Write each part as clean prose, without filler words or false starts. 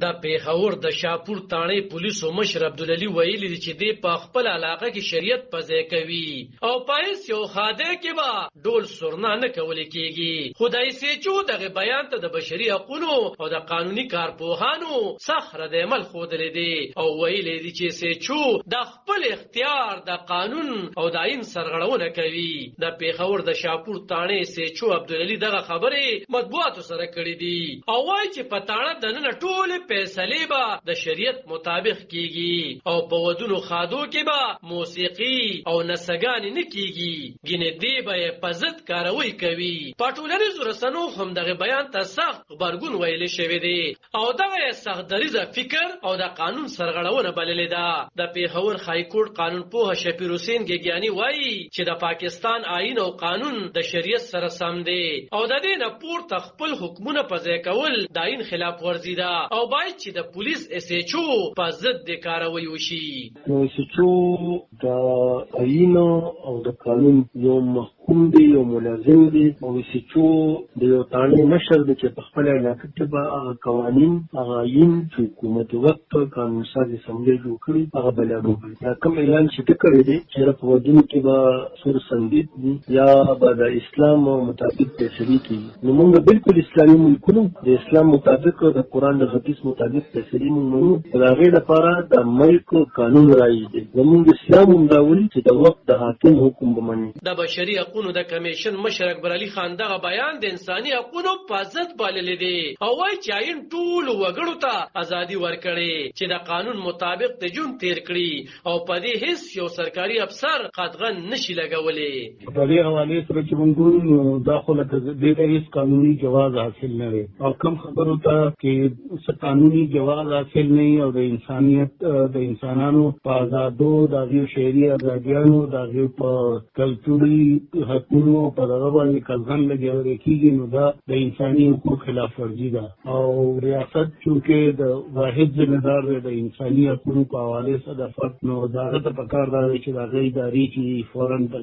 د پیښور د شاپور تاڼې پولیسو مشر عبدالعلي ویلي دي چې دی په خپل علاقه کې شریعت په ځای کوي او پایس یو خاده کې به ډول سرنا نه کول کېږي. خدای سېچو دغه بیان ته د بشري حقوقو او د قانوني کارپوهانو سخت رد عمل ښودلی دی او ویلي دي چې سېچو د خپل اختیار د قانون او د آئین سرغړونه کوي. د پیښور د شاپور تاڼې سېچو عبدالعلي دغه خبرې مطبوعاتو سره کړې دي او وایي چې په تاڼه دننه ټولې فیصلې به د شریعت مطابق کیږي او په ودونو خادو کې به موسیقي او نڅاګانې نه کیږي. ګینې دی به په ضد کاروي کوي. په ټولنیزو رسنو هم دغه بیان ته سخت غبرګون ویلی شوی دی او دغه سخت دریځه فکر او د قانون سرغړونه بللې ده. د پیښور هایکورټ قانونپوه شفیع حسین ګیګیاني وایي چې د پاکستان آئین او قانون د شریعت سره سم دی او د دې نه پورته خپل حکمونه په ځای کول د آئین خلاف ورزي ده او باید چې د پولیس SHO په ضد د کاروي وشي. SHO د آئین او د قانون یو محکوم دی، یو ملازم دی او SHO د یو تاڼې مشر دی چې په خپل علاقه کې به هغه قوانین هغه آئین چې حکومت وقت قانون ساز اسمبلی جوړ کړي هغه بیانوي. دا کوم اعلان چې کړی دی چې په ودونو کې به سور سندید دي یا به د اسلام مطابق فیصلې کیږي. نو موږ بالکل اسلامي ملکونو د اسلام مطابق او د قرآن د حدیث مطابق فیصلې موږ منو. د هغې لپاره د ملک قانون رایج دی. زموږ اسلام هم دا وایي چې د وخت د حاکم حکم به مني. د بشري حقوقو د کمیشن مشر اکبر علي خان دغه بیان د انساني حقوقو په ضد بللی دی او وایي چې آئین ټولو وګړو ته ازادي ورکړي چې د قانون مطابق د ژوند تیر کړي او په دې هیڅ یو سرکاري افسر قدغن نشي لګولی. په دې حوالې سره چې موږ دا خو لکه دې ته هیڅ قانوني جواز حاصل نه دی او کوم خبرو ته چې قانوني جواز حاصل نه او د انسانیت د انسانانو په آزادو د هغوی شعري ازادیانو د هغوی په کلتوري حقونو په دغه باندې قدغن لګولی کېږي نو دا د انساني حقوقو خلاف ورزي ده او ریاست چونکې د واحد ذمهدار دی د انساني حقونو په حوالې سره د فرد نو د هغه ته پکار دا دی چې د هغه ادارې چې فوراً په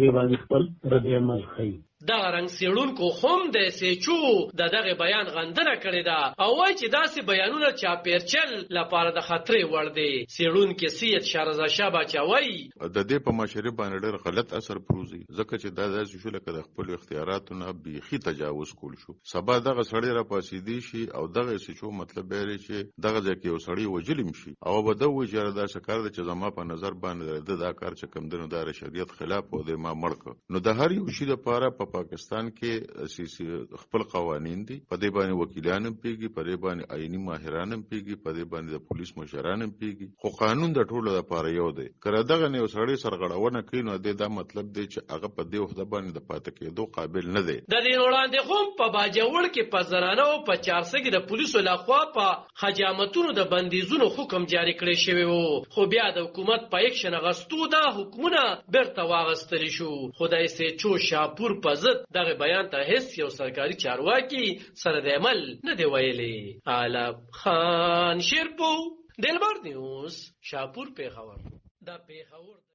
دې باندې خپل رد عمل ښیي. دغه رنګ څېړونکو هم د SHO د دغه بیان غندنه کړې ده او وایي چې داسې بیانونه چاپېرچل لپاره د خطرې وړ دی. څېړونکي سید شهرزا شاه باچا وایي د دې په معاشرې باندې ډېر غلط اثر پروزي ځکه چې دا داسې شو لکه د خپلو اختیاراتو نه بیخي تجاوز کول شو. سبا دغه سړی راپاڅېدی شي او دغه SHO مطلب دی چې دغه ځای کې یو سړی وژلی شي او به ده وایي چې داسې کار دی چې زما په نظر باندې د دا کار چې کوم دی نو دا شریعت خلاف او د ما مړ کړ. نو د هر یو شي لپاره په پاکستان کې خپل قوانین دي، په دې باندې وکیلان هم پیږي، په دې باندې آئینی ماهران هم پیږي، په دې باندې د پولیس مشران هم پیږي، خو قانون د ټولو لپاره یو دی. کله دغه نه یو سړی سرغړونه کوي نو دا مطلب دی چې هغه په دې وخت باندې د پاتې کېدو قابل نه دی. د دې وړاندې هم په باجوړ کې په زنانه او په چارسه کې د پولیسو لخوا په حجامتونو د بندیزونو حکم جاری کړی شوی وو خو بیا د حکومت په اکشن غستو دا حکمونه بیرته واغستلی شو. خدای SHO شاپور په ضد دغه بیان ته هیڅ یو سرکاري چارواکي سره د عمل نه دی ویلي. علب خان شیرپو، دلبر نیوز، شاپور، پیښور.